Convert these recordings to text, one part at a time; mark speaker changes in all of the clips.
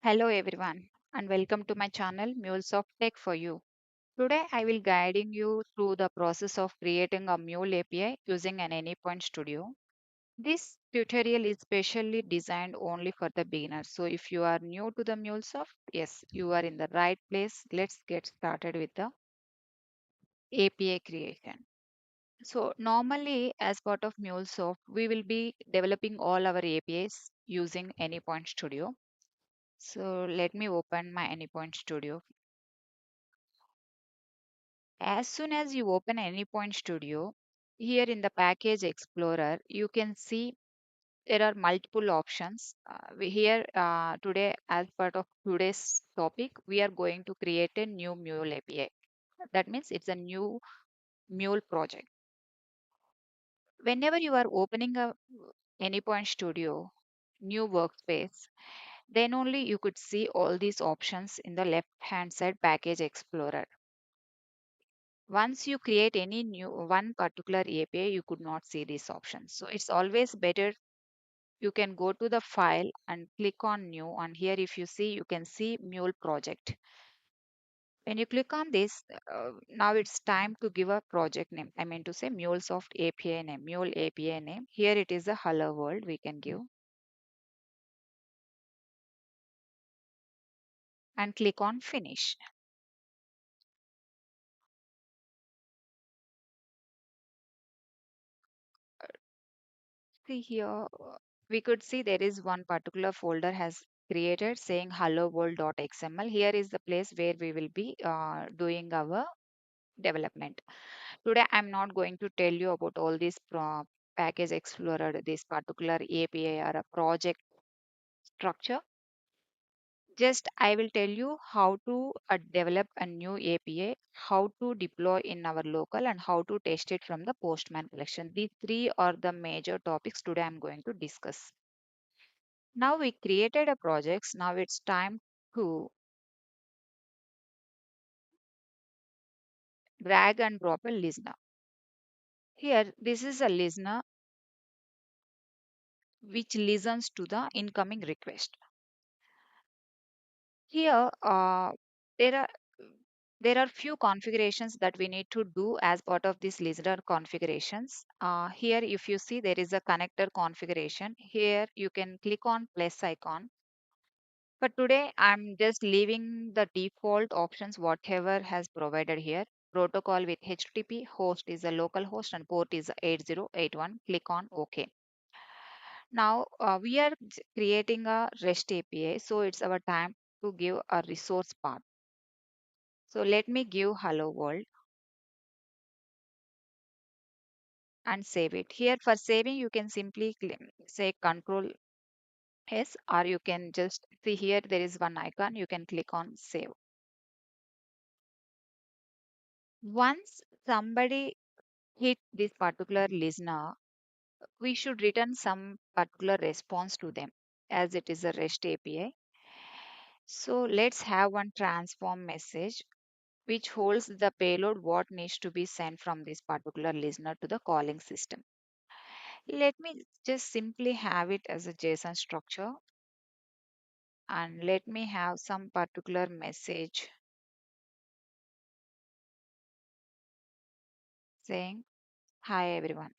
Speaker 1: Hello everyone and welcome to my channel MuleSoft Tech for You. Today I will guiding you through the process of creating a Mule API using an Anypoint Studio. This tutorial is specially designed only for the beginners. So if you are new to the MuleSoft, yes, you are in the right place. Let's get started with the API creation. So normally as part of MuleSoft, we will be developing all our APIs using Anypoint Studio. So let me open my Anypoint Studio. As soon as you open Anypoint Studio, here in the Package Explorer, you can see there are multiple options. Here today, as part of today's topic, we are going to create a new Mule API. That means it's a new Mule project. Whenever you are opening a Anypoint Studio, new workspace, then only you could see all these options in the left hand side Package Explorer. Once you create any new one particular API, you could not see these options. So it's always better you can go to the file and click on new. And here, if you see, you can see Mule project. When you click on this, now it's time to give a project name. I mean to say MuleSoft API name, Mule API name. Here it is a hello world we can give and click on finish. See here, we could see there is one particular folder has created saying hello world.xml. Here is the place where we will be doing our development. Today, I'm not going to tell you about all this package explorer, this particular API or a project structure. Just I will tell you how to develop a new API, how to deploy in our local, and how to test it from the Postman collection. These three are the major topics today I'm going to discuss. Now we created a project. Now it's time to drag and drop a listener. Here, this is a listener which listens to the incoming request. Here, there are there are few configurations that we need to do as part of this listener configurations. Here, if you see, there is a connector configuration. Here, you can click on plus icon. But today, I'm just leaving the default options, whatever has provided here. Protocol with HTTP, host is a local host, and port is 8081. Click on OK. Now, we are creating a REST API, so it's our time to give a resource path. So let me give hello world and save it. Here for saving, you can simply say Control S, or you can just see here there is one icon. You can click on save. Once somebody hit this particular listener, we should return some particular response to them as it is a REST API. So let's have one transform message which holds the payload what needs to be sent from this particular listener to the calling system. Let me just simply have it as a JSON structure and let me have some particular message saying, hi everyone.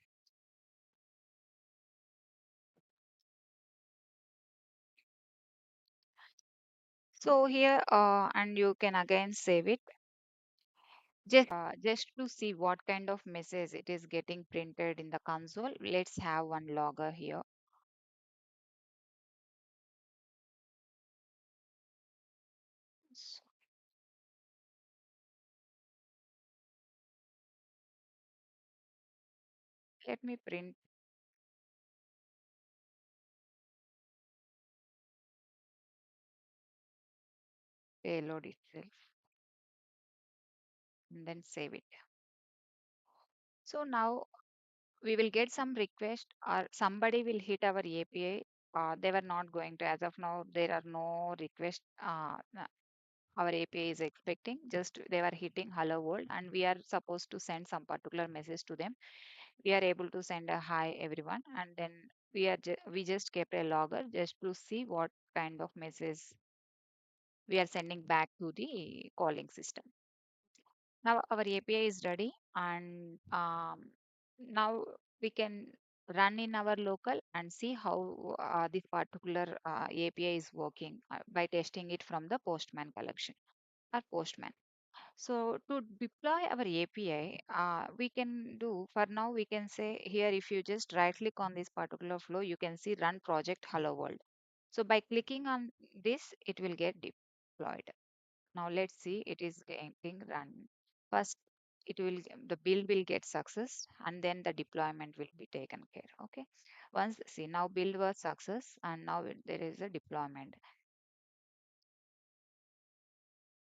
Speaker 1: So here, and you can again save it just to see what kind of message it is getting printed in the console. Let's have one logger here. So let me print payload itself and then save it. So now we will get some request or somebody will hit our API. They were not going to, as of now, there are no request. Our API is expecting just they were hitting hello world and we are supposed to send some particular message to them. We are able to send a hi everyone and then we just kept a logger just to see what kind of message we are sending back to the calling system. Now our API is ready, and now we can run in our local and see how this particular API is working by testing it from the Postman collection or Postman. So to deploy our API, we can do for now, we can say here, if you just right click on this particular flow, you can see run project hello world. So by clicking on this, it will get deployed. Now let's see it is getting run. First, the build will get success, and then the deployment will be taken care. Okay. Once see now build was success, and now there is a deployment.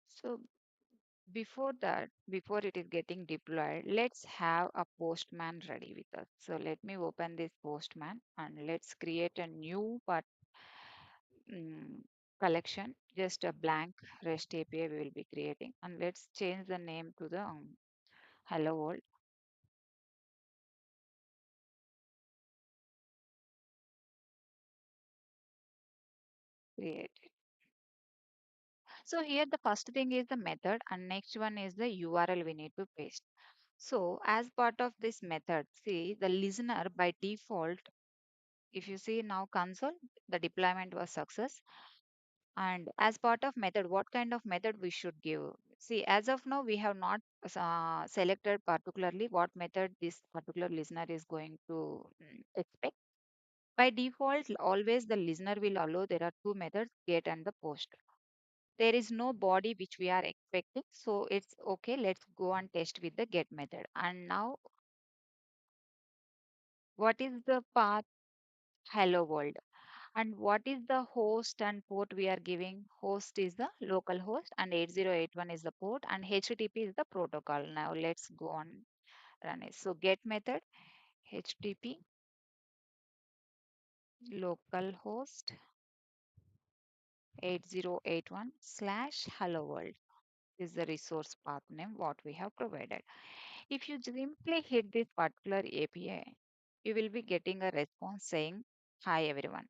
Speaker 1: So before that, before it is getting deployed, let's have a postman ready with us. So let me open this postman and let's create a new mm, collection, just a blank REST API we will be creating. And let's change the name to the hello world create. So here the first thing is the method and next one is the URL we need to paste. So as part of this method, see the listener by default, if you see now console, the deployment was success. And as part of method, what kind of method we should give? See, as of now, we have not selected particularly what method this particular listener is going to expect. By default, always the listener will allow there are two methods, get and the post. There is no body which we are expecting. So it's okay. Let's go and test with the get method. And now, what is the path? Hello world. And what is the host and port we are giving? Host is the local host and 8081 is the port and HTTP is the protocol. Now let's go on run it. So get method HTTP localhost 8081 slash hello world is the resource path name what we have provided. If you simply hit this particular API, you will be getting a response saying, hi everyone.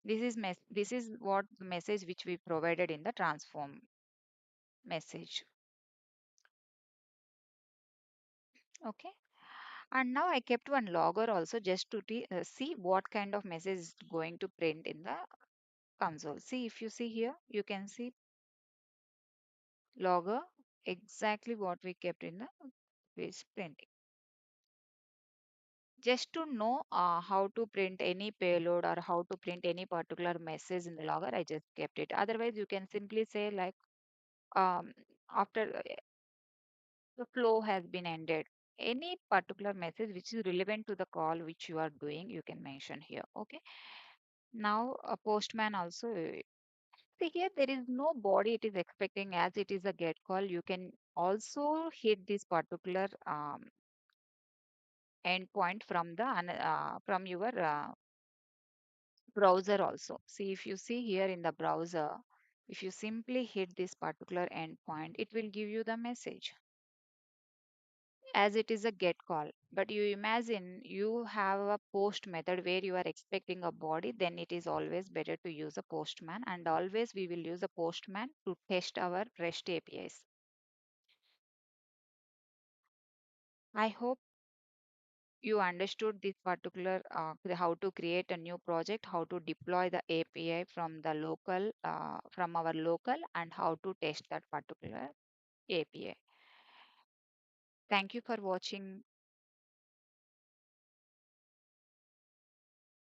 Speaker 1: This is what the message which we provided in the transform message. Okay. And now I kept one logger also just to see what kind of message is going to print in the console. See, if you see here, you can see logger exactly what we kept in the is printing. Just to know how to print any payload or how to print any particular message in the logger, I just kept it. Otherwise, you can simply say like after the flow has been ended. Any particular message which is relevant to the call which you are doing, you can mention here. Okay. Now, a postman also. See here, there is no body it is expecting as it is a get call. You can also hit this particular endpoint from the from your browser also. See, if you see here in the browser, if you simply hit this particular endpoint, it will give you the message as it is a get call. But you imagine you have a post method where you are expecting a body, then it is always better to use a postman, and always we will use a postman to test our REST APIs. I hope you understood this particular how to create a new project, how to deploy the API from the local from our local, and how to test that particular API. Thank you for watching